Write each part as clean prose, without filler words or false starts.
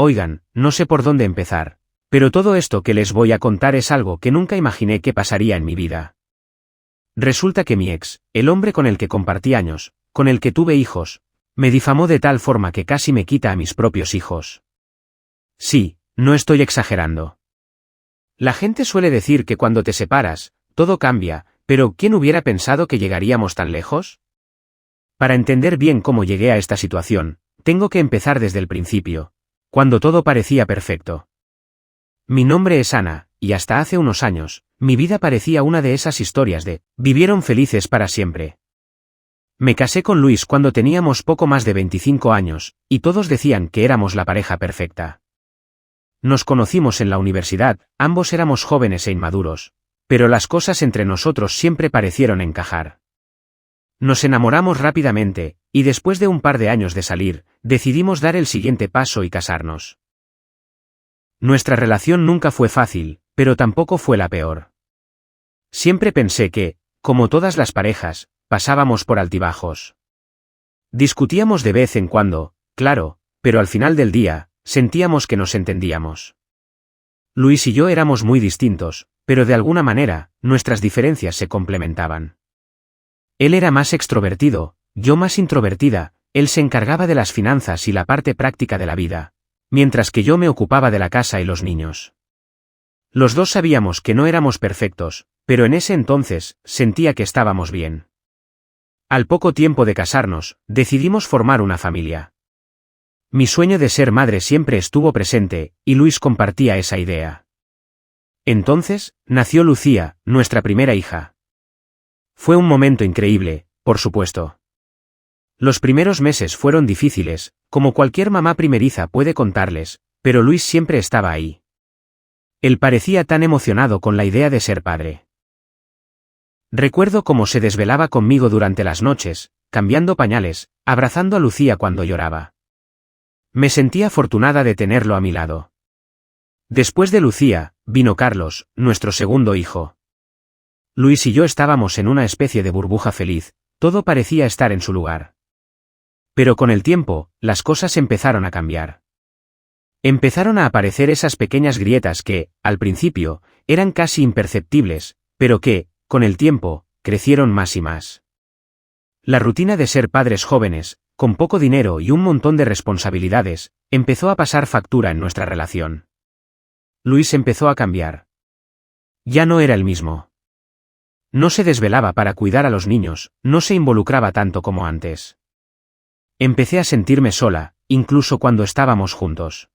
Oigan, no sé por dónde empezar, pero todo esto que les voy a contar es algo que nunca imaginé que pasaría en mi vida. Resulta que mi ex, el hombre con el que compartí años, con el que tuve hijos, me difamó de tal forma que casi me quita a mis propios hijos. Sí, no estoy exagerando. La gente suele decir que cuando te separas, todo cambia, pero ¿quién hubiera pensado que llegaríamos tan lejos? Para entender bien cómo llegué a esta situación, tengo que empezar desde el principio, cuando todo parecía perfecto. Mi nombre es Ana, y hasta hace unos años, mi vida parecía una de esas historias de vivieron felices para siempre. Me casé con Luis cuando teníamos poco más de 25 años, y todos decían que éramos la pareja perfecta. Nos conocimos en la universidad, ambos éramos jóvenes e inmaduros, pero las cosas entre nosotros siempre parecieron encajar. Nos enamoramos rápidamente, y después de un par de años de salir, decidimos dar el siguiente paso y casarnos. Nuestra relación nunca fue fácil, pero tampoco fue la peor. Siempre pensé que, como todas las parejas, pasábamos por altibajos. Discutíamos de vez en cuando, claro, pero al final del día, sentíamos que nos entendíamos. Luis y yo éramos muy distintos, pero de alguna manera, nuestras diferencias se complementaban. Él era más extrovertido, yo más introvertida, él se encargaba de las finanzas y la parte práctica de la vida, mientras que yo me ocupaba de la casa y los niños. Los dos sabíamos que no éramos perfectos, pero en ese entonces, sentía que estábamos bien. Al poco tiempo de casarnos, decidimos formar una familia. Mi sueño de ser madre siempre estuvo presente, y Luis compartía esa idea. Entonces, nació Lucía, nuestra primera hija. Fue un momento increíble, por supuesto. Los primeros meses fueron difíciles, como cualquier mamá primeriza puede contarles, pero Luis siempre estaba ahí. Él parecía tan emocionado con la idea de ser padre. Recuerdo cómo se desvelaba conmigo durante las noches, cambiando pañales, abrazando a Lucía cuando lloraba. Me sentía afortunada de tenerlo a mi lado. Después de Lucía, vino Carlos, nuestro segundo hijo. Luis y yo estábamos en una especie de burbuja feliz, todo parecía estar en su lugar. Pero con el tiempo, las cosas empezaron a cambiar. Empezaron a aparecer esas pequeñas grietas que, al principio, eran casi imperceptibles, pero que, con el tiempo, crecieron más y más. La rutina de ser padres jóvenes, con poco dinero y un montón de responsabilidades, empezó a pasar factura en nuestra relación. Luis empezó a cambiar. Ya no era el mismo. No se desvelaba para cuidar a los niños, no se involucraba tanto como antes. Empecé a sentirme sola, incluso cuando estábamos juntos.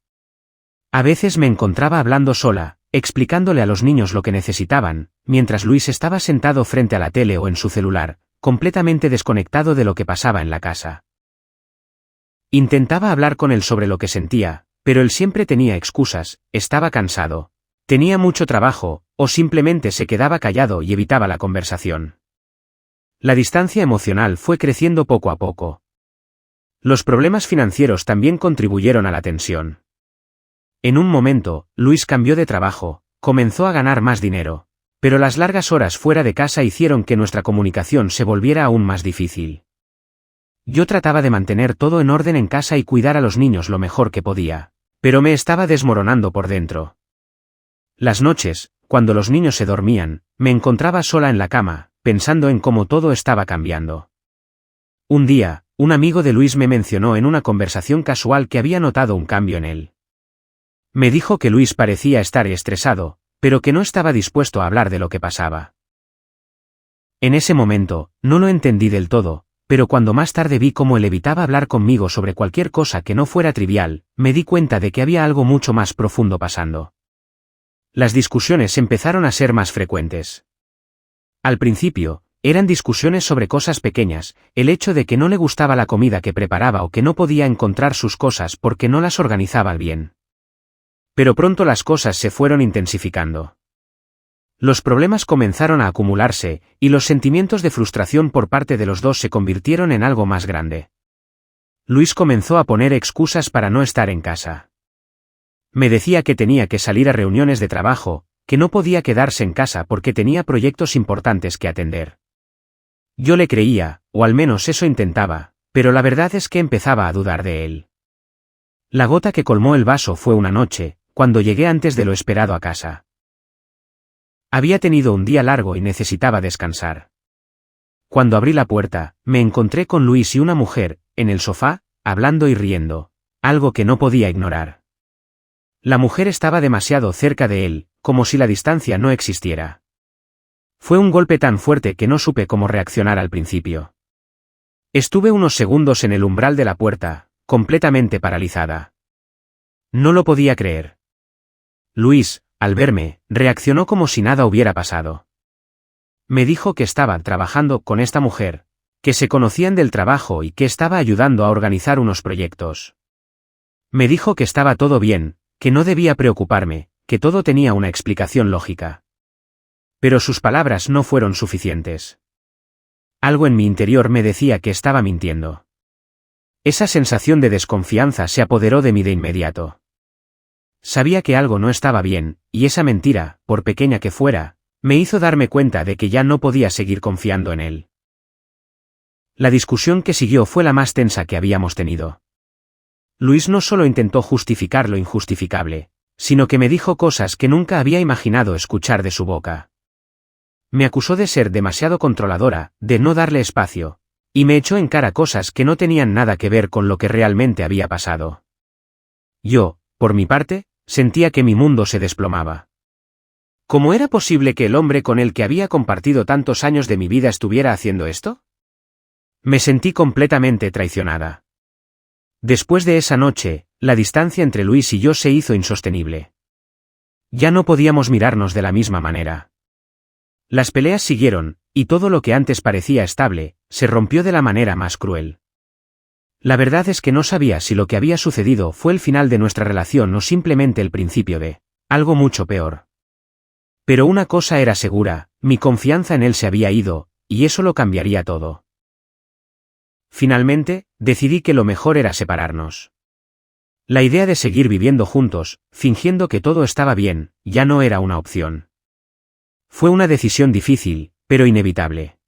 A veces me encontraba hablando sola, explicándole a los niños lo que necesitaban, mientras Luis estaba sentado frente a la tele o en su celular, completamente desconectado de lo que pasaba en la casa. Intentaba hablar con él sobre lo que sentía, pero él siempre tenía excusas, estaba cansado, tenía mucho trabajo, o simplemente se quedaba callado y evitaba la conversación. La distancia emocional fue creciendo poco a poco. Los problemas financieros también contribuyeron a la tensión. En un momento, Luis cambió de trabajo, comenzó a ganar más dinero, pero las largas horas fuera de casa hicieron que nuestra comunicación se volviera aún más difícil. Yo trataba de mantener todo en orden en casa y cuidar a los niños lo mejor que podía, pero me estaba desmoronando por dentro. Las noches, cuando los niños se dormían, me encontraba sola en la cama, pensando en cómo todo estaba cambiando. Un día, un amigo de Luis me mencionó en una conversación casual que había notado un cambio en él. Me dijo que Luis parecía estar estresado, pero que no estaba dispuesto a hablar de lo que pasaba. En ese momento, no lo entendí del todo, pero cuando más tarde vi cómo él evitaba hablar conmigo sobre cualquier cosa que no fuera trivial, me di cuenta de que había algo mucho más profundo pasando. Las discusiones empezaron a ser más frecuentes. Al principio, eran discusiones sobre cosas pequeñas, el hecho de que no le gustaba la comida que preparaba o que no podía encontrar sus cosas porque no las organizaba bien. Pero pronto las cosas se fueron intensificando. Los problemas comenzaron a acumularse, y los sentimientos de frustración por parte de los dos se convirtieron en algo más grande. Luis comenzó a poner excusas para no estar en casa. Me decía que tenía que salir a reuniones de trabajo, que no podía quedarse en casa porque tenía proyectos importantes que atender. Yo le creía, o al menos eso intentaba, pero la verdad es que empezaba a dudar de él. La gota que colmó el vaso fue una noche, cuando llegué antes de lo esperado a casa. Había tenido un día largo y necesitaba descansar. Cuando abrí la puerta, me encontré con Luis y una mujer, en el sofá, hablando y riendo, algo que no podía ignorar. La mujer estaba demasiado cerca de él, como si la distancia no existiera. Fue un golpe tan fuerte que no supe cómo reaccionar al principio. Estuve unos segundos en el umbral de la puerta, completamente paralizada. No lo podía creer. Luis, al verme, reaccionó como si nada hubiera pasado. Me dijo que estaba trabajando con esta mujer, que se conocían del trabajo y que estaba ayudando a organizar unos proyectos. Me dijo que estaba todo bien, que no debía preocuparme, que todo tenía una explicación lógica. Pero sus palabras no fueron suficientes. Algo en mi interior me decía que estaba mintiendo. Esa sensación de desconfianza se apoderó de mí de inmediato. Sabía que algo no estaba bien, y esa mentira, por pequeña que fuera, me hizo darme cuenta de que ya no podía seguir confiando en él. La discusión que siguió fue la más tensa que habíamos tenido. Luis no solo intentó justificar lo injustificable, sino que me dijo cosas que nunca había imaginado escuchar de su boca. Me acusó de ser demasiado controladora, de no darle espacio, y me echó en cara cosas que no tenían nada que ver con lo que realmente había pasado. Yo, por mi parte, sentía que mi mundo se desplomaba. ¿Cómo era posible que el hombre con el que había compartido tantos años de mi vida estuviera haciendo esto? Me sentí completamente traicionada. Después de esa noche, la distancia entre Luis y yo se hizo insostenible. Ya no podíamos mirarnos de la misma manera. Las peleas siguieron, y todo lo que antes parecía estable, se rompió de la manera más cruel. La verdad es que no sabía si lo que había sucedido fue el final de nuestra relación o simplemente el principio de algo mucho peor. Pero una cosa era segura, mi confianza en él se había ido, y eso lo cambiaría todo. Finalmente, decidí que lo mejor era separarnos. La idea de seguir viviendo juntos, fingiendo que todo estaba bien, ya no era una opción. Fue una decisión difícil, pero inevitable.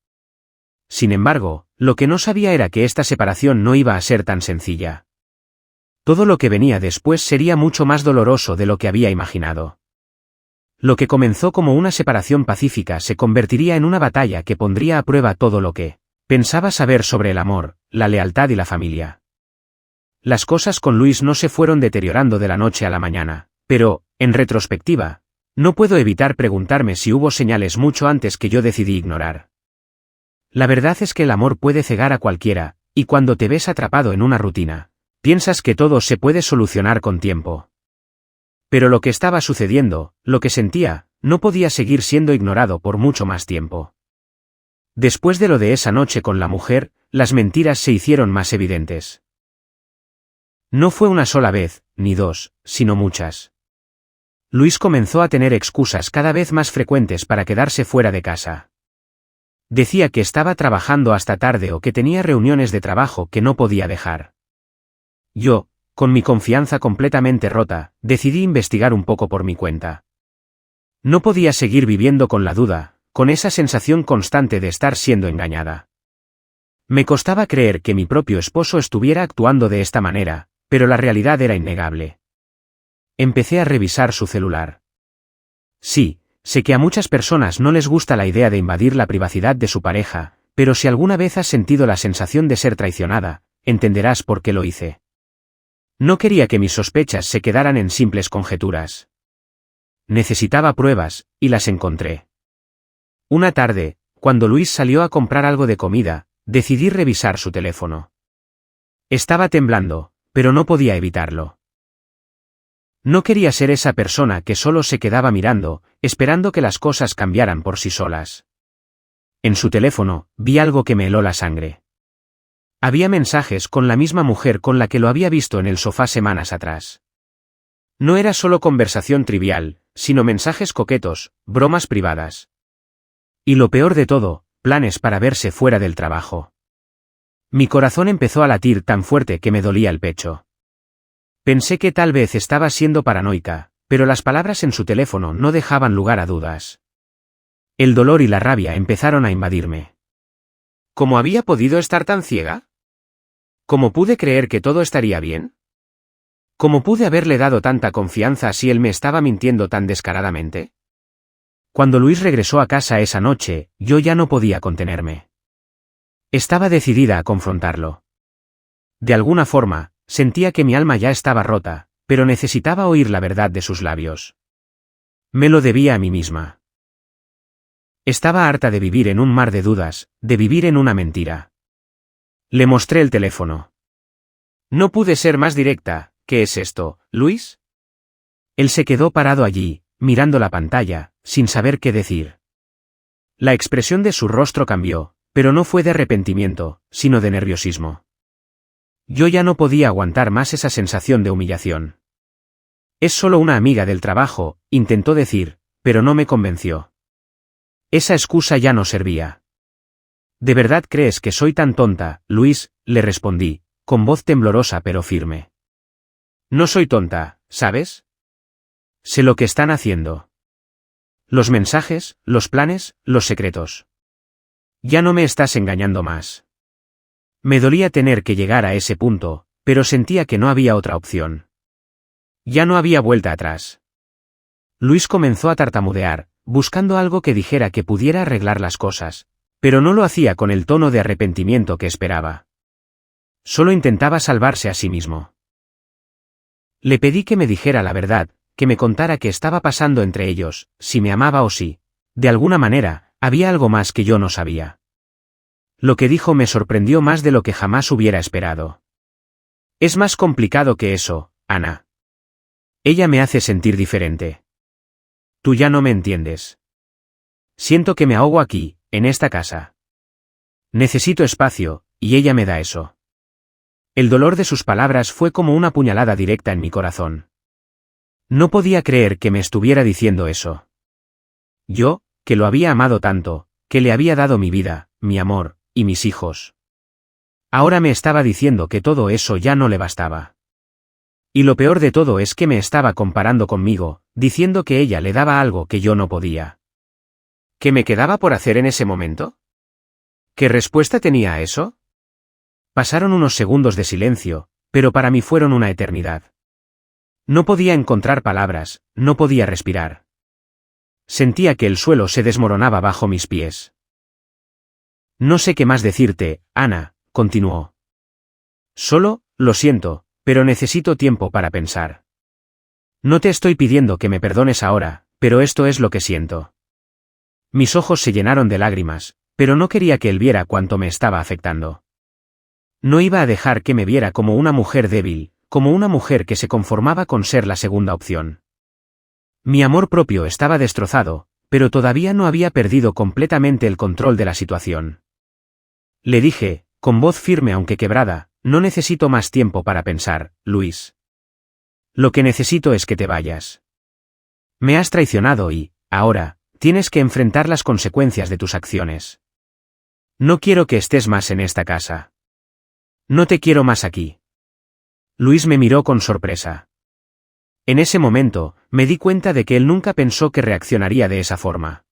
Sin embargo, lo que no sabía era que esta separación no iba a ser tan sencilla. Todo lo que venía después sería mucho más doloroso de lo que había imaginado. Lo que comenzó como una separación pacífica se convertiría en una batalla que pondría a prueba todo lo que pensaba saber sobre el amor, la lealtad y la familia. Las cosas con Luis no se fueron deteriorando de la noche a la mañana, pero, en retrospectiva, no puedo evitar preguntarme si hubo señales mucho antes que yo decidí ignorar. La verdad es que el amor puede cegar a cualquiera, y cuando te ves atrapado en una rutina, piensas que todo se puede solucionar con tiempo. Pero lo que estaba sucediendo, lo que sentía, no podía seguir siendo ignorado por mucho más tiempo. Después de lo de esa noche con la mujer, las mentiras se hicieron más evidentes. No fue una sola vez, ni dos, sino muchas. Luis comenzó a tener excusas cada vez más frecuentes para quedarse fuera de casa. Decía que estaba trabajando hasta tarde o que tenía reuniones de trabajo que no podía dejar. Yo, con mi confianza completamente rota, decidí investigar un poco por mi cuenta. No podía seguir viviendo con la duda, con esa sensación constante de estar siendo engañada. Me costaba creer que mi propio esposo estuviera actuando de esta manera, pero la realidad era innegable. Empecé a revisar su celular. Sí, sé que a muchas personas no les gusta la idea de invadir la privacidad de su pareja, pero si alguna vez has sentido la sensación de ser traicionada, entenderás por qué lo hice. No quería que mis sospechas se quedaran en simples conjeturas. Necesitaba pruebas, y las encontré. Una tarde, cuando Luis salió a comprar algo de comida, decidí revisar su teléfono. Estaba temblando, pero no podía evitarlo. No quería ser esa persona que solo se quedaba mirando, esperando que las cosas cambiaran por sí solas. En su teléfono, vi algo que me heló la sangre. Había mensajes con la misma mujer con la que lo había visto en el sofá semanas atrás. No era solo conversación trivial, sino mensajes coquetos, bromas privadas. Y lo peor de todo, planes para verse fuera del trabajo. Mi corazón empezó a latir tan fuerte que me dolía el pecho. Pensé que tal vez estaba siendo paranoica, pero las palabras en su teléfono no dejaban lugar a dudas. El dolor y la rabia empezaron a invadirme. ¿Cómo había podido estar tan ciega? ¿Cómo pude creer que todo estaría bien? ¿Cómo pude haberle dado tanta confianza si él me estaba mintiendo tan descaradamente? Cuando Luis regresó a casa esa noche, yo ya no podía contenerme. Estaba decidida a confrontarlo. De alguna forma, sentía que mi alma ya estaba rota, pero necesitaba oír la verdad de sus labios. Me lo debía a mí misma. Estaba harta de vivir en un mar de dudas, de vivir en una mentira. Le mostré el teléfono. No pude ser más directa. ¿Qué es esto, Luis? Él se quedó parado allí, mirando la pantalla, sin saber qué decir. La expresión de su rostro cambió, pero no fue de arrepentimiento, sino de nerviosismo. Yo ya no podía aguantar más esa sensación de humillación. Es solo una amiga del trabajo, intentó decir, pero no me convenció. Esa excusa ya no servía. ¿De verdad crees que soy tan tonta, Luis?, le respondí, con voz temblorosa pero firme. No soy tonta, ¿sabes? Sé lo que están haciendo. Los mensajes, los planes, los secretos. Ya no me estás engañando más. Me dolía tener que llegar a ese punto, pero sentía que no había otra opción. Ya no había vuelta atrás. Luis comenzó a tartamudear, buscando algo que dijera que pudiera arreglar las cosas, pero no lo hacía con el tono de arrepentimiento que esperaba. Solo intentaba salvarse a sí mismo. Le pedí que me dijera la verdad, que me contara qué estaba pasando entre ellos, si me amaba o si, de alguna manera, había algo más que yo no sabía. Lo que dijo me sorprendió más de lo que jamás hubiera esperado. Es más complicado que eso, Ana. Ella me hace sentir diferente. Tú ya no me entiendes. Siento que me ahogo aquí, en esta casa. Necesito espacio, y ella me da eso. El dolor de sus palabras fue como una puñalada directa en mi corazón. No podía creer que me estuviera diciendo eso. Yo, que lo había amado tanto, que le había dado mi vida, mi amor, y mis hijos. Ahora me estaba diciendo que todo eso ya no le bastaba. Y lo peor de todo es que me estaba comparando conmigo, diciendo que ella le daba algo que yo no podía. ¿Qué me quedaba por hacer en ese momento? ¿Qué respuesta tenía a eso? Pasaron unos segundos de silencio, pero para mí fueron una eternidad. No podía encontrar palabras, no podía respirar. Sentía que el suelo se desmoronaba bajo mis pies. No sé qué más decirte, Ana, continuó. Solo, lo siento, pero necesito tiempo para pensar. No te estoy pidiendo que me perdones ahora, pero esto es lo que siento. Mis ojos se llenaron de lágrimas, pero no quería que él viera cuánto me estaba afectando. No iba a dejar que me viera como una mujer débil, como una mujer que se conformaba con ser la segunda opción. Mi amor propio estaba destrozado, pero todavía no había perdido completamente el control de la situación. Le dije, con voz firme aunque quebrada, no necesito más tiempo para pensar, Luis. Lo que necesito es que te vayas. Me has traicionado y, ahora, tienes que enfrentar las consecuencias de tus acciones. No quiero que estés más en esta casa. No te quiero más aquí. Luis me miró con sorpresa. En ese momento, me di cuenta de que él nunca pensó que reaccionaría de esa forma.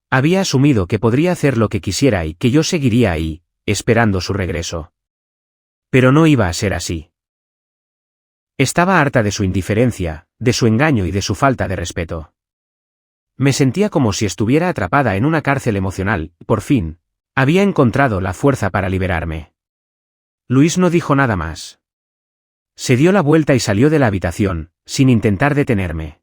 Había asumido que podría hacer lo que quisiera y que yo seguiría ahí, esperando su regreso. Pero no iba a ser así. Estaba harta de su indiferencia, de su engaño y de su falta de respeto. Me sentía como si estuviera atrapada en una cárcel emocional, por fin, había encontrado la fuerza para liberarme. Luis no dijo nada más. Se dio la vuelta y salió de la habitación, sin intentar detenerme.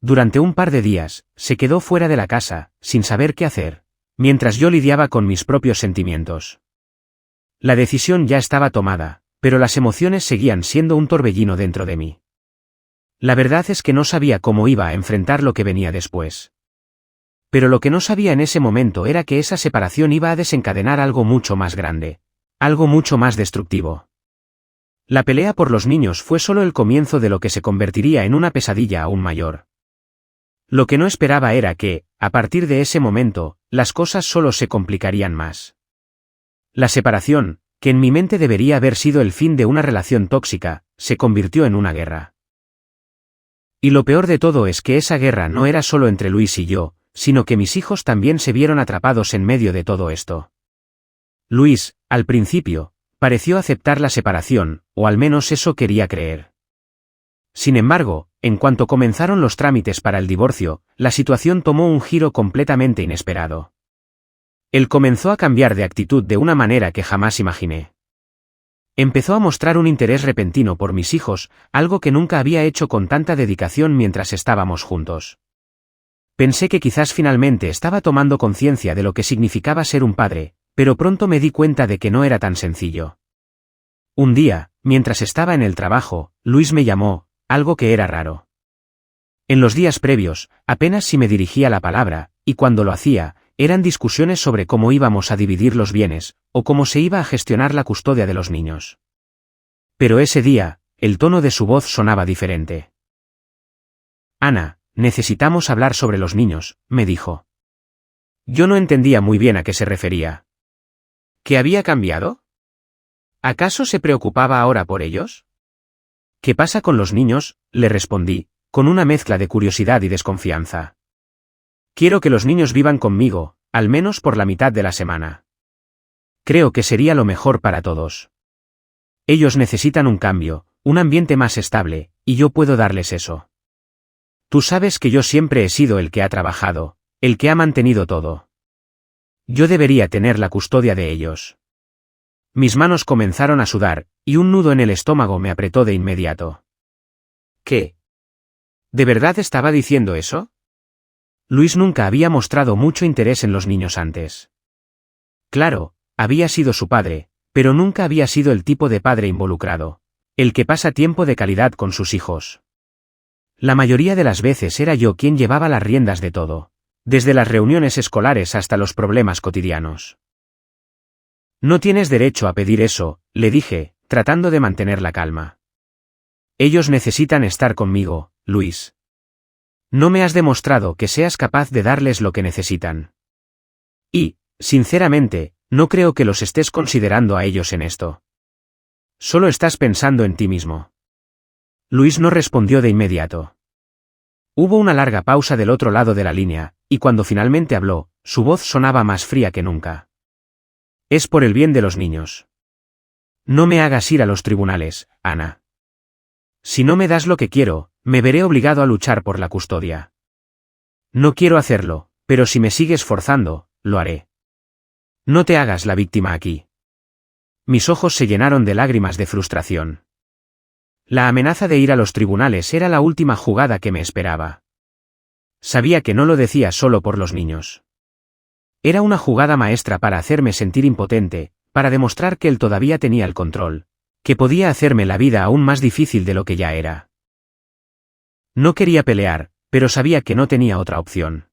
Durante un par de días, se quedó fuera de la casa, sin saber qué hacer, mientras yo lidiaba con mis propios sentimientos. La decisión ya estaba tomada, pero las emociones seguían siendo un torbellino dentro de mí. La verdad es que no sabía cómo iba a enfrentar lo que venía después. Pero lo que no sabía en ese momento era que esa separación iba a desencadenar algo mucho más grande. Algo mucho más destructivo. La pelea por los niños fue solo el comienzo de lo que se convertiría en una pesadilla aún mayor. Lo que no esperaba era que, a partir de ese momento, las cosas solo se complicarían más. La separación, que en mi mente debería haber sido el fin de una relación tóxica, se convirtió en una guerra. Y lo peor de todo es que esa guerra no era solo entre Luis y yo, sino que mis hijos también se vieron atrapados en medio de todo esto. Luis, al principio, pareció aceptar la separación, o al menos eso quería creer. Sin embargo, en cuanto comenzaron los trámites para el divorcio, la situación tomó un giro completamente inesperado. Él comenzó a cambiar de actitud de una manera que jamás imaginé. Empezó a mostrar un interés repentino por mis hijos, algo que nunca había hecho con tanta dedicación mientras estábamos juntos. Pensé que quizás finalmente estaba tomando conciencia de lo que significaba ser un padre, pero pronto me di cuenta de que no era tan sencillo. Un día, mientras estaba en el trabajo, Luis me llamó, algo que era raro. En los días previos, apenas si me dirigía la palabra, y cuando lo hacía, eran discusiones sobre cómo íbamos a dividir los bienes, o cómo se iba a gestionar la custodia de los niños. Pero ese día, el tono de su voz sonaba diferente. Ana, necesitamos hablar sobre los niños, me dijo. Yo no entendía muy bien a qué se refería. ¿Qué había cambiado? ¿Acaso se preocupaba ahora por ellos? ¿Qué pasa con los niños?, le respondí, con una mezcla de curiosidad y desconfianza. Quiero que los niños vivan conmigo, al menos por la mitad de la semana. Creo que sería lo mejor para todos. Ellos necesitan un cambio, un ambiente más estable, y yo puedo darles eso. Tú sabes que yo siempre he sido el que ha trabajado, el que ha mantenido todo. Yo debería tener la custodia de ellos. Mis manos comenzaron a sudar, y un nudo en el estómago me apretó de inmediato. ¿Qué? ¿De verdad estaba diciendo eso? Luis nunca había mostrado mucho interés en los niños antes. Claro, había sido su padre, pero nunca había sido el tipo de padre involucrado, el que pasa tiempo de calidad con sus hijos. La mayoría de las veces era yo quien llevaba las riendas de todo, desde las reuniones escolares hasta los problemas cotidianos. No tienes derecho a pedir eso, le dije, tratando de mantener la calma. Ellos necesitan estar conmigo, Luis. No me has demostrado que seas capaz de darles lo que necesitan. Y, sinceramente, no creo que los estés considerando a ellos en esto. Solo estás pensando en ti mismo. Luis no respondió de inmediato. Hubo una larga pausa del otro lado de la línea, y cuando finalmente habló, su voz sonaba más fría que nunca. Es por el bien de los niños. No me hagas ir a los tribunales, Ana. Si no me das lo que quiero, me veré obligado a luchar por la custodia. No quiero hacerlo, pero si me sigues forzando, lo haré. No te hagas la víctima aquí. Mis ojos se llenaron de lágrimas de frustración. La amenaza de ir a los tribunales era la última jugada que me esperaba. Sabía que no lo decía solo por los niños. Era una jugada maestra para hacerme sentir impotente, para demostrar que él todavía tenía el control, que podía hacerme la vida aún más difícil de lo que ya era. No quería pelear, pero sabía que no tenía otra opción.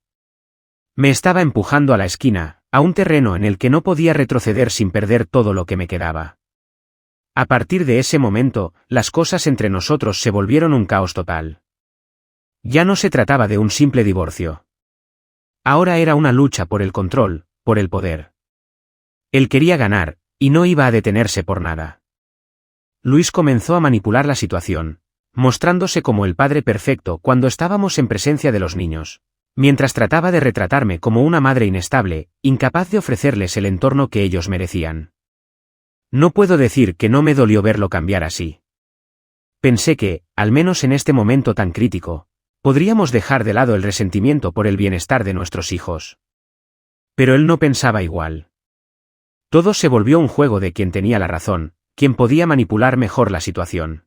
Me estaba empujando a la esquina, a un terreno en el que no podía retroceder sin perder todo lo que me quedaba. A partir de ese momento, las cosas entre nosotros se volvieron un caos total. Ya no se trataba de un simple divorcio. Ahora era una lucha por el control, por el poder. Él quería ganar, y no iba a detenerse por nada. Luis comenzó a manipular la situación, mostrándose como el padre perfecto cuando estábamos en presencia de los niños, mientras trataba de retratarme como una madre inestable, incapaz de ofrecerles el entorno que ellos merecían. No puedo decir que no me dolió verlo cambiar así. Pensé que, al menos en este momento tan crítico, podríamos dejar de lado el resentimiento por el bienestar de nuestros hijos. Pero él no pensaba igual. Todo se volvió un juego de quien tenía la razón, quien podía manipular mejor la situación.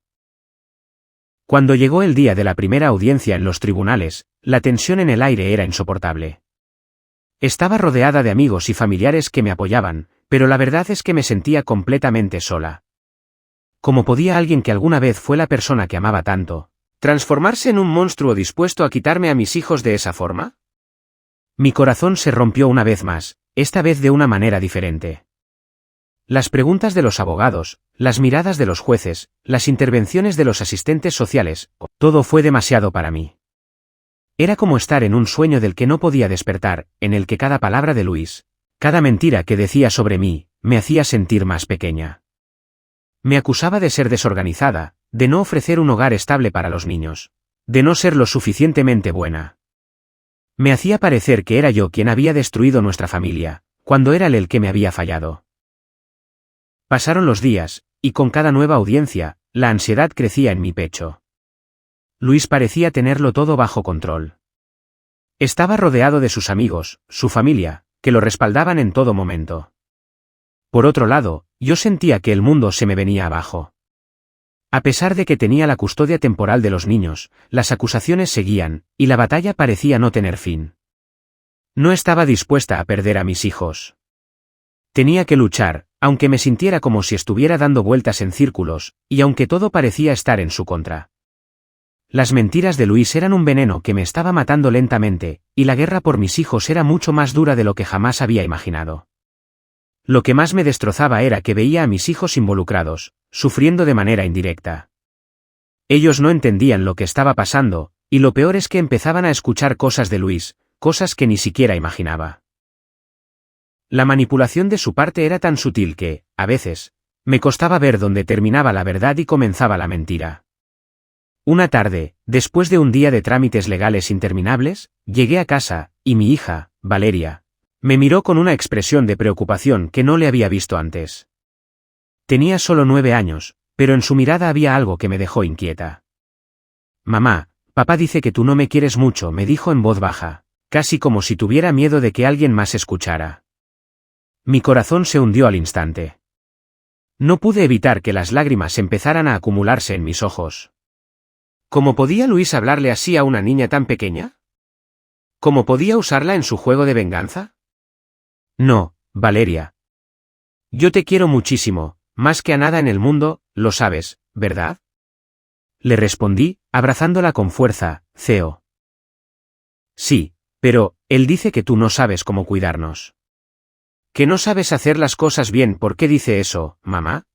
Cuando llegó el día de la primera audiencia en los tribunales, la tensión en el aire era insoportable. Estaba rodeada de amigos y familiares que me apoyaban, pero la verdad es que me sentía completamente sola. ¿Cómo podía alguien que alguna vez fue la persona que amaba tanto, transformarse en un monstruo dispuesto a quitarme a mis hijos de esa forma? Mi corazón se rompió una vez más, esta vez de una manera diferente. Las preguntas de los abogados, las miradas de los jueces, las intervenciones de los asistentes sociales, todo fue demasiado para mí. Era como estar en un sueño del que no podía despertar, en el que cada palabra de Luis, cada mentira que decía sobre mí, me hacía sentir más pequeña. Me acusaba de ser desorganizada, de no ofrecer un hogar estable para los niños, de no ser lo suficientemente buena. Me hacía parecer que era yo quien había destruido nuestra familia, cuando era él el que me había fallado. Pasaron los días, y con cada nueva audiencia, la ansiedad crecía en mi pecho. Luis parecía tenerlo todo bajo control. Estaba rodeado de sus amigos, su familia, que lo respaldaban en todo momento. Por otro lado, yo sentía que el mundo se me venía abajo. A pesar de que tenía la custodia temporal de los niños, las acusaciones seguían, y la batalla parecía no tener fin. No estaba dispuesta a perder a mis hijos. Tenía que luchar, aunque me sintiera como si estuviera dando vueltas en círculos, y aunque todo parecía estar en su contra. Las mentiras de Luis eran un veneno que me estaba matando lentamente, y la guerra por mis hijos era mucho más dura de lo que jamás había imaginado. Lo que más me destrozaba era que veía a mis hijos involucrados, sufriendo de manera indirecta. Ellos no entendían lo que estaba pasando, y lo peor es que empezaban a escuchar cosas de Luis, cosas que ni siquiera imaginaba. La manipulación de su parte era tan sutil que, a veces, me costaba ver dónde terminaba la verdad y comenzaba la mentira. Una tarde, después de un día de trámites legales interminables, llegué a casa, y mi hija, Valeria, me miró con una expresión de preocupación que no le había visto antes. Tenía solo 9 años, pero en su mirada había algo que me dejó inquieta. «Mamá, papá dice que tú no me quieres mucho», me dijo en voz baja, casi como si tuviera miedo de que alguien más escuchara. Mi corazón se hundió al instante. No pude evitar que las lágrimas empezaran a acumularse en mis ojos. ¿Cómo podía Luis hablarle así a una niña tan pequeña? ¿Cómo podía usarla en su juego de venganza? No, Valeria. Yo te quiero muchísimo, más que a nada en el mundo, lo sabes, ¿verdad? Le respondí, abrazándola con fuerza, Theo. Sí, pero, él dice que tú no sabes cómo cuidarnos. ¿Que no sabes hacer las cosas bien? ¿Por qué dice eso, mamá?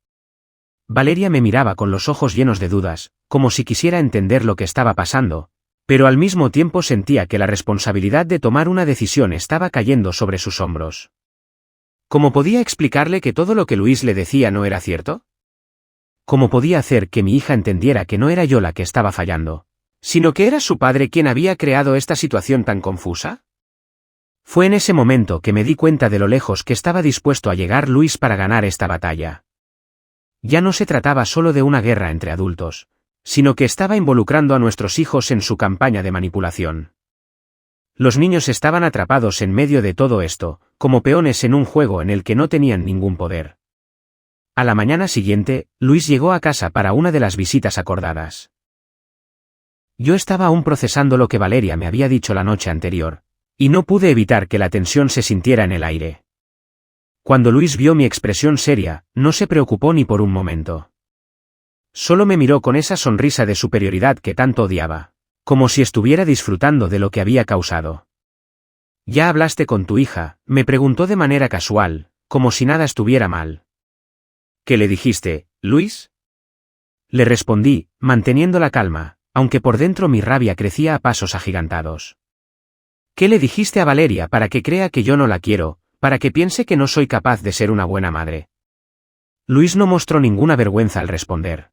Valeria me miraba con los ojos llenos de dudas, como si quisiera entender lo que estaba pasando, pero al mismo tiempo sentía que la responsabilidad de tomar una decisión estaba cayendo sobre sus hombros. ¿Cómo podía explicarle que todo lo que Luis le decía no era cierto? ¿Cómo podía hacer que mi hija entendiera que no era yo la que estaba fallando, sino que era su padre quien había creado esta situación tan confusa? Fue en ese momento que me di cuenta de lo lejos que estaba dispuesto a llegar Luis para ganar esta batalla. Ya no se trataba solo de una guerra entre adultos, sino que estaba involucrando a nuestros hijos en su campaña de manipulación. Los niños estaban atrapados en medio de todo esto, como peones en un juego en el que no tenían ningún poder. A la mañana siguiente, Luis llegó a casa para una de las visitas acordadas. Yo estaba aún procesando lo que Valeria me había dicho la noche anterior, y no pude evitar que la tensión se sintiera en el aire. Cuando Luis vio mi expresión seria, no se preocupó ni por un momento. Solo me miró con esa sonrisa de superioridad que tanto odiaba, como si estuviera disfrutando de lo que había causado. «¿Ya hablaste con tu hija?», me preguntó de manera casual, como si nada estuviera mal. «¿Qué le dijiste, Luis?», le respondí, manteniendo la calma, aunque por dentro mi rabia crecía a pasos agigantados. «¿Qué le dijiste a Valeria para que crea que yo no la quiero, para que piense que no soy capaz de ser una buena madre?». Luis no mostró ninguna vergüenza al responder.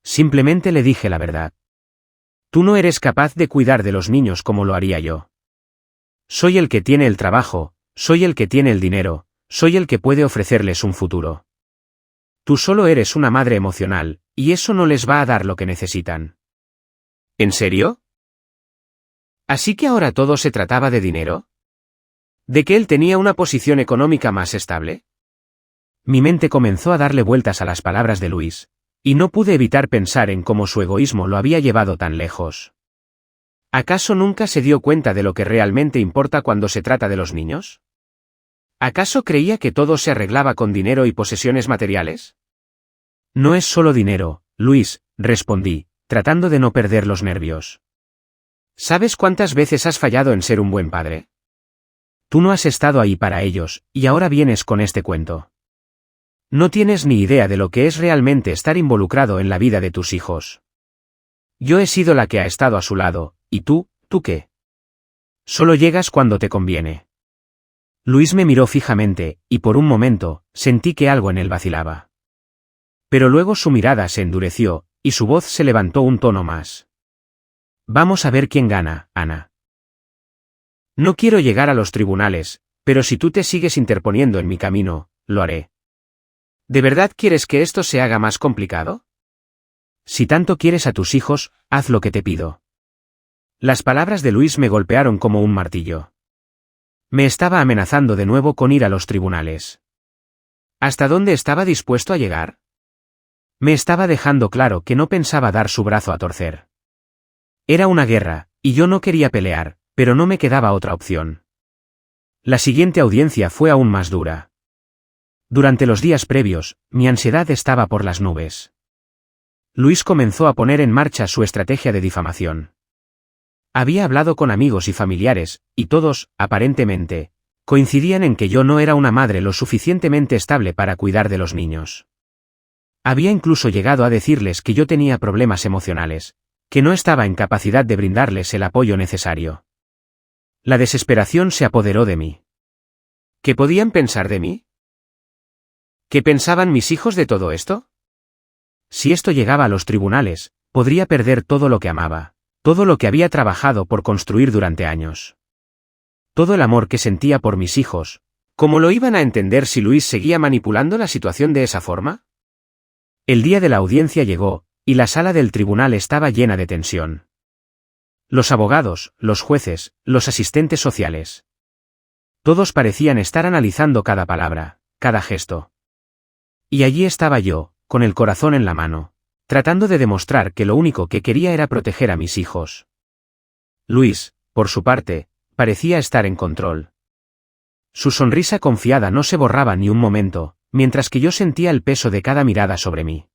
Simplemente le dije la verdad. «Tú no eres capaz de cuidar de los niños como lo haría yo. Soy el que tiene el trabajo, soy el que tiene el dinero, soy el que puede ofrecerles un futuro. Tú solo eres una madre emocional, y eso no les va a dar lo que necesitan». «¿En serio? ¿Así que ahora todo se trataba de dinero? ¿De que él tenía una posición económica más estable?». Mi mente comenzó a darle vueltas a las palabras de Luis, y no pude evitar pensar en cómo su egoísmo lo había llevado tan lejos. ¿Acaso nunca se dio cuenta de lo que realmente importa cuando se trata de los niños? ¿Acaso creía que todo se arreglaba con dinero y posesiones materiales? «No es solo dinero, Luis», respondí, tratando de no perder los nervios. «¿Sabes cuántas veces has fallado en ser un buen padre? Tú no has estado ahí para ellos, y ahora vienes con este cuento. No tienes ni idea de lo que es realmente estar involucrado en la vida de tus hijos. Yo he sido la que ha estado a su lado, y ¿tú qué? Solo llegas cuando te conviene». Luis me miró fijamente, y por un momento, sentí que algo en él vacilaba. Pero luego su mirada se endureció, y su voz se levantó un tono más. «Vamos a ver quién gana, Ana. No quiero llegar a los tribunales, pero si tú te sigues interponiendo en mi camino, lo haré». «¿De verdad quieres que esto se haga más complicado?». Si tanto quieres a tus hijos, haz lo que te pido. Las palabras de Luis me golpearon como un martillo. Me estaba amenazando de nuevo con ir a los tribunales. ¿Hasta dónde estaba dispuesto a llegar? Me estaba dejando claro que no pensaba dar su brazo a torcer. Era una guerra, y yo no quería pelear, pero no me quedaba otra opción. La siguiente audiencia fue aún más dura. Durante los días previos, mi ansiedad estaba por las nubes. Luis comenzó a poner en marcha su estrategia de difamación. Había hablado con amigos y familiares, y todos, aparentemente, coincidían en que yo no era una madre lo suficientemente estable para cuidar de los niños. Había incluso llegado a decirles que yo tenía problemas emocionales, que no estaba en capacidad de brindarles el apoyo necesario. La desesperación se apoderó de mí. ¿Qué podían pensar de mí? ¿Qué pensaban mis hijos de todo esto? Si esto llegaba a los tribunales, podría perder todo lo que amaba, todo lo que había trabajado por construir durante años. Todo el amor que sentía por mis hijos. ¿Cómo lo iban a entender si Luis seguía manipulando la situación de esa forma? El día de la audiencia llegó, y la sala del tribunal estaba llena de tensión. Los abogados, los jueces, los asistentes sociales. Todos parecían estar analizando cada palabra, cada gesto. Y allí estaba yo, con el corazón en la mano, tratando de demostrar que lo único que quería era proteger a mis hijos. Luis, por su parte, parecía estar en control. Su sonrisa confiada no se borraba ni un momento, mientras que yo sentía el peso de cada mirada sobre mí.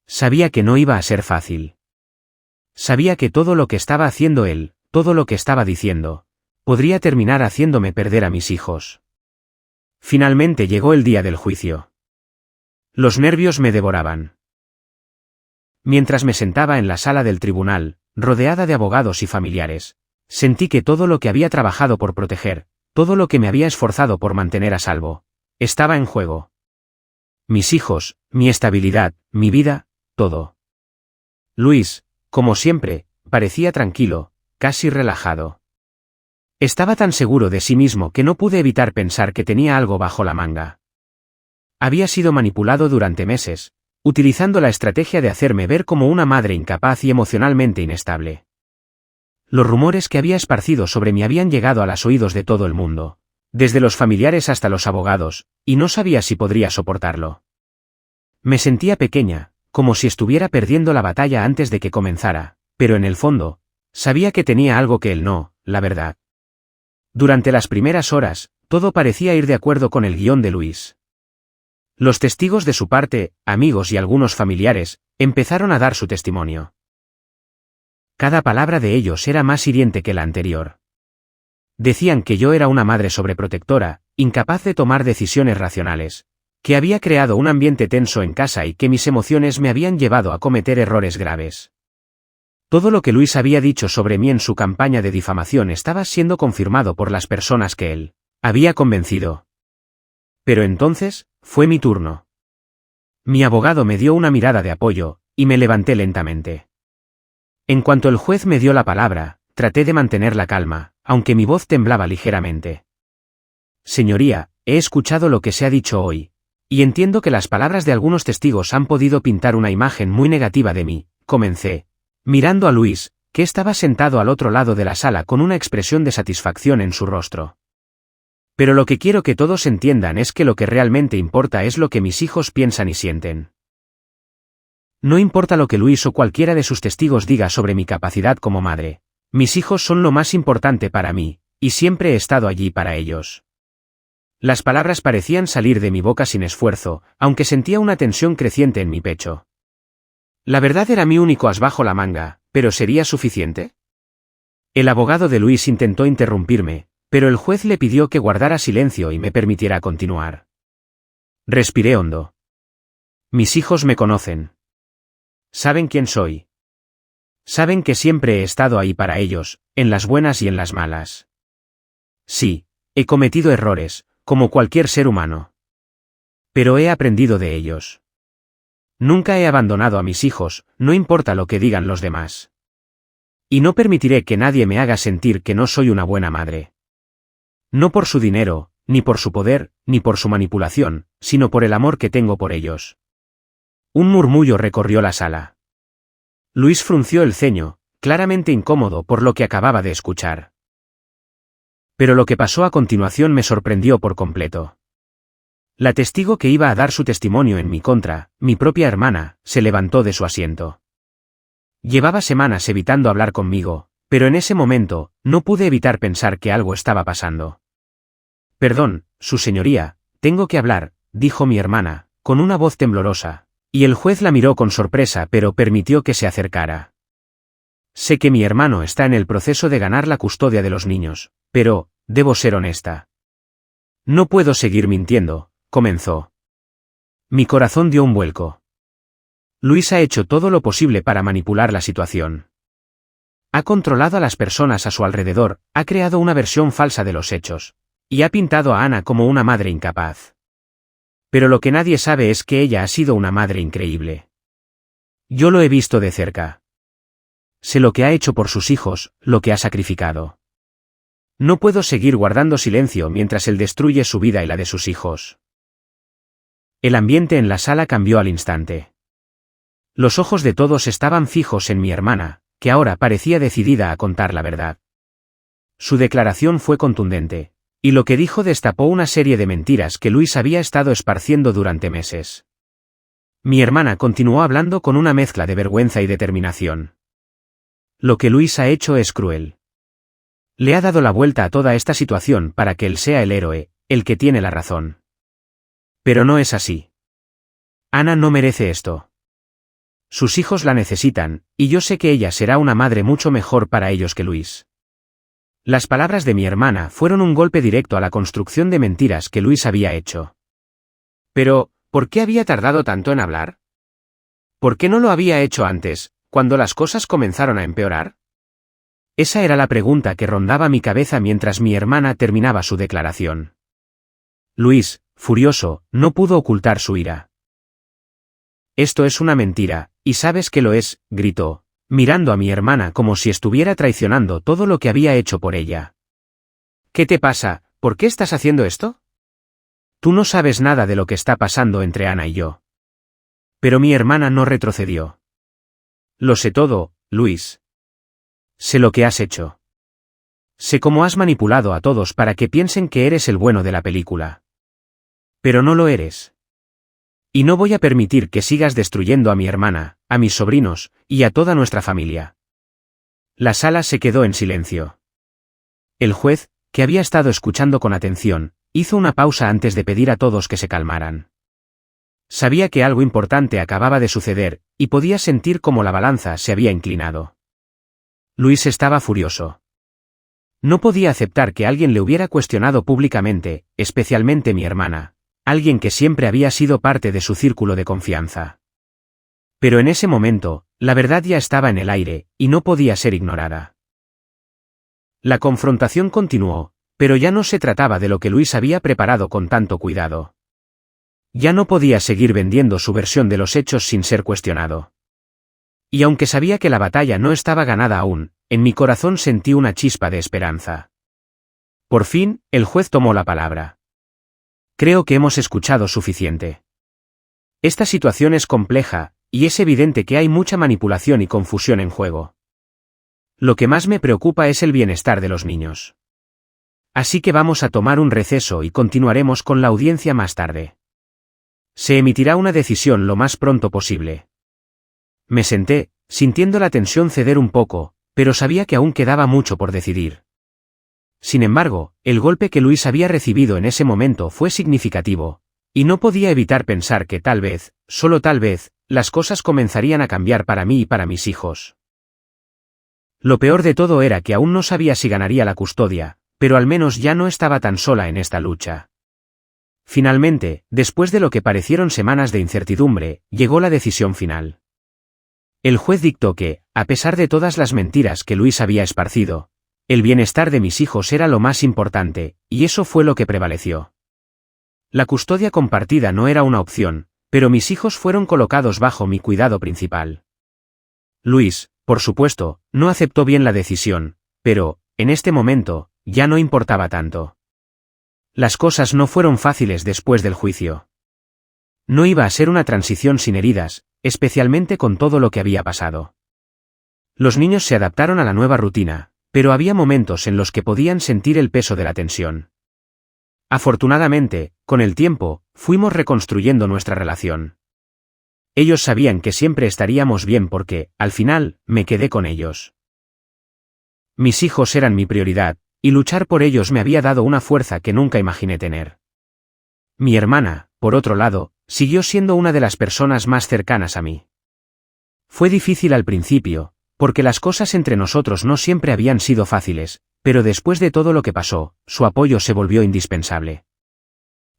Sabía que no iba a ser fácil. Sabía que todo lo que estaba haciendo él, todo lo que estaba diciendo, podría terminar haciéndome perder a mis hijos. Finalmente llegó el día del juicio. Los nervios me devoraban. Mientras me sentaba en la sala del tribunal, rodeada de abogados y familiares, sentí que todo lo que había trabajado por proteger, todo lo que me había esforzado por mantener a salvo, estaba en juego. Mis hijos, mi estabilidad, mi vida, todo. Luis, como siempre, parecía tranquilo, casi relajado. Estaba tan seguro de sí mismo que no pude evitar pensar que tenía algo bajo la manga. Había sido manipulado durante meses, utilizando la estrategia de hacerme ver como una madre incapaz y emocionalmente inestable. Los rumores que había esparcido sobre mí habían llegado a los oídos de todo el mundo, desde los familiares hasta los abogados, y no sabía si podría soportarlo. Me sentía pequeña, como si estuviera perdiendo la batalla antes de que comenzara, pero en el fondo, sabía que tenía algo que él no, la verdad. Durante las primeras horas, todo parecía ir de acuerdo con el guión de Luis. Los testigos de su parte, amigos y algunos familiares, empezaron a dar su testimonio. Cada palabra de ellos era más hiriente que la anterior. Decían que yo era una madre sobreprotectora, incapaz de tomar decisiones racionales, que había creado un ambiente tenso en casa y que mis emociones me habían llevado a cometer errores graves. Todo lo que Luis había dicho sobre mí en su campaña de difamación estaba siendo confirmado por las personas que él había convencido. Pero entonces, fue mi turno. Mi abogado me dio una mirada de apoyo, y me levanté lentamente. En cuanto el juez me dio la palabra, traté de mantener la calma, aunque mi voz temblaba ligeramente. Señoría, he escuchado lo que se ha dicho hoy, y entiendo que las palabras de algunos testigos han podido pintar una imagen muy negativa de mí, comencé, mirando a Luis, que estaba sentado al otro lado de la sala con una expresión de satisfacción en su rostro. Pero lo que quiero que todos entiendan es que lo que realmente importa es lo que mis hijos piensan y sienten. No importa lo que Luis o cualquiera de sus testigos diga sobre mi capacidad como madre, mis hijos son lo más importante para mí, y siempre he estado allí para ellos. Las palabras parecían salir de mi boca sin esfuerzo, aunque sentía una tensión creciente en mi pecho. La verdad era mi único as bajo la manga, pero ¿sería suficiente? El abogado de Luis intentó interrumpirme, pero el juez le pidió que guardara silencio y me permitiera continuar. Respiré hondo. Mis hijos me conocen. Saben quién soy. Saben que siempre he estado ahí para ellos, en las buenas y en las malas. Sí, he cometido errores, como cualquier ser humano. Pero he aprendido de ellos. Nunca he abandonado a mis hijos, no importa lo que digan los demás. Y no permitiré que nadie me haga sentir que no soy una buena madre. No por su dinero, ni por su poder, ni por su manipulación, sino por el amor que tengo por ellos. Un murmullo recorrió la sala. Luis frunció el ceño, claramente incómodo por lo que acababa de escuchar. Pero lo que pasó a continuación me sorprendió por completo. La testigo que iba a dar su testimonio en mi contra, mi propia hermana, se levantó de su asiento. Llevaba semanas evitando hablar conmigo, pero en ese momento, no pude evitar pensar que algo estaba pasando. Perdón, su señoría, tengo que hablar, dijo mi hermana, con una voz temblorosa, y el juez la miró con sorpresa pero permitió que se acercara. Sé que mi hermano está en el proceso de ganar la custodia de los niños, pero, debo ser honesta. No puedo seguir mintiendo, comenzó. Mi corazón dio un vuelco. Luis ha hecho todo lo posible para manipular la situación. Ha controlado a las personas a su alrededor, ha creado una versión falsa de los hechos, y ha pintado a Ana como una madre incapaz. Pero lo que nadie sabe es que ella ha sido una madre increíble. Yo lo he visto de cerca. Sé lo que ha hecho por sus hijos, lo que ha sacrificado. No puedo seguir guardando silencio mientras él destruye su vida y la de sus hijos. El ambiente en la sala cambió al instante. Los ojos de todos estaban fijos en mi hermana, que ahora parecía decidida a contar la verdad. Su declaración fue contundente, y lo que dijo destapó una serie de mentiras que Luis había estado esparciendo durante meses. Mi hermana continuó hablando con una mezcla de vergüenza y determinación. Lo que Luis ha hecho es cruel. Le ha dado la vuelta a toda esta situación para que él sea el héroe, el que tiene la razón. Pero no es así. Ana no merece esto. Sus hijos la necesitan, y yo sé que ella será una madre mucho mejor para ellos que Luis. Las palabras de mi hermana fueron un golpe directo a la construcción de mentiras que Luis había hecho. Pero, ¿por qué había tardado tanto en hablar? ¿Por qué no lo había hecho antes, cuando las cosas comenzaron a empeorar? Esa era la pregunta que rondaba mi cabeza mientras mi hermana terminaba su declaración. Luis, furioso, no pudo ocultar su ira. Esto es una mentira, y sabes que lo es, gritó, mirando a mi hermana como si estuviera traicionando todo lo que había hecho por ella. ¿Qué te pasa? ¿Por qué estás haciendo esto? Tú no sabes nada de lo que está pasando entre Ana y yo. Pero mi hermana no retrocedió. Lo sé todo, Luis. Sé lo que has hecho. Sé cómo has manipulado a todos para que piensen que eres el bueno de la película. Pero no lo eres. Y no voy a permitir que sigas destruyendo a mi hermana, a mis sobrinos, y a toda nuestra familia. La sala se quedó en silencio. El juez, que había estado escuchando con atención, hizo una pausa antes de pedir a todos que se calmaran. Sabía que algo importante acababa de suceder, y podía sentir cómo la balanza se había inclinado. Luis estaba furioso. No podía aceptar que alguien le hubiera cuestionado públicamente, especialmente mi hermana, alguien que siempre había sido parte de su círculo de confianza. Pero en ese momento, la verdad ya estaba en el aire, y no podía ser ignorada. La confrontación continuó, pero ya no se trataba de lo que Luis había preparado con tanto cuidado. Ya no podía seguir vendiendo su versión de los hechos sin ser cuestionado. Y aunque sabía que la batalla no estaba ganada aún, en mi corazón sentí una chispa de esperanza. Por fin, el juez tomó la palabra. Creo que hemos escuchado suficiente. Esta situación es compleja, y es evidente que hay mucha manipulación y confusión en juego. Lo que más me preocupa es el bienestar de los niños. Así que vamos a tomar un receso y continuaremos con la audiencia más tarde. Se emitirá una decisión lo más pronto posible. Me senté, sintiendo la tensión ceder un poco, pero sabía que aún quedaba mucho por decidir. Sin embargo, el golpe que Luis había recibido en ese momento fue significativo, y no podía evitar pensar que tal vez, solo tal vez, las cosas comenzarían a cambiar para mí y para mis hijos. Lo peor de todo era que aún no sabía si ganaría la custodia, pero al menos ya no estaba tan sola en esta lucha. Finalmente, después de lo que parecieron semanas de incertidumbre, llegó la decisión final. El juez dictó que, a pesar de todas las mentiras que Luis había esparcido, el bienestar de mis hijos era lo más importante, y eso fue lo que prevaleció. La custodia compartida no era una opción, pero mis hijos fueron colocados bajo mi cuidado principal. Luis, por supuesto, no aceptó bien la decisión, pero, en este momento, ya no importaba tanto. Las cosas no fueron fáciles después del juicio. No iba a ser una transición sin heridas, especialmente con todo lo que había pasado. Los niños se adaptaron a la nueva rutina, pero había momentos en los que podían sentir el peso de la tensión. Afortunadamente, con el tiempo, fuimos reconstruyendo nuestra relación. Ellos sabían que siempre estaríamos bien porque, al final, me quedé con ellos. Mis hijos eran mi prioridad, y luchar por ellos me había dado una fuerza que nunca imaginé tener. Mi hermana, por otro lado, siguió siendo una de las personas más cercanas a mí. Fue difícil al principio, porque las cosas entre nosotros no siempre habían sido fáciles, pero después de todo lo que pasó, su apoyo se volvió indispensable.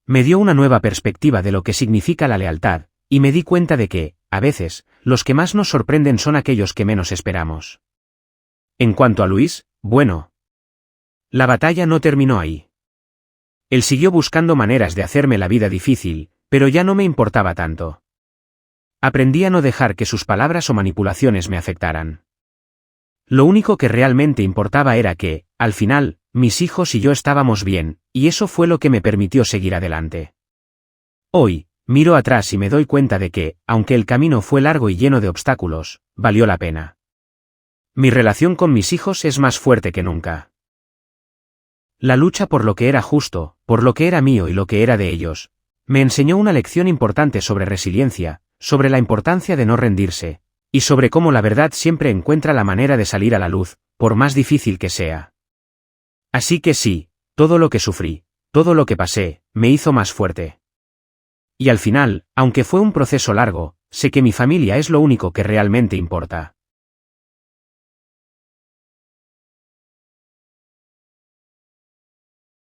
Me dio una nueva perspectiva de lo que significa la lealtad, y me di cuenta de que, a veces, los que más nos sorprenden son aquellos que menos esperamos. En cuanto a Luis, bueno. La batalla no terminó ahí. Él siguió buscando maneras de hacerme la vida difícil, pero ya no me importaba tanto. Aprendí a no dejar que sus palabras o manipulaciones me afectaran. Lo único que realmente importaba era que, al final, mis hijos y yo estábamos bien, y eso fue lo que me permitió seguir adelante. Hoy, miro atrás y me doy cuenta de que, aunque el camino fue largo y lleno de obstáculos, valió la pena. Mi relación con mis hijos es más fuerte que nunca. La lucha por lo que era justo, por lo que era mío y lo que era de ellos, me enseñó una lección importante sobre resiliencia, sobre la importancia de no rendirse, y sobre cómo la verdad siempre encuentra la manera de salir a la luz, por más difícil que sea. Así que sí, todo lo que sufrí, todo lo que pasé, me hizo más fuerte. Y al final, aunque fue un proceso largo, sé que mi familia es lo único que realmente importa.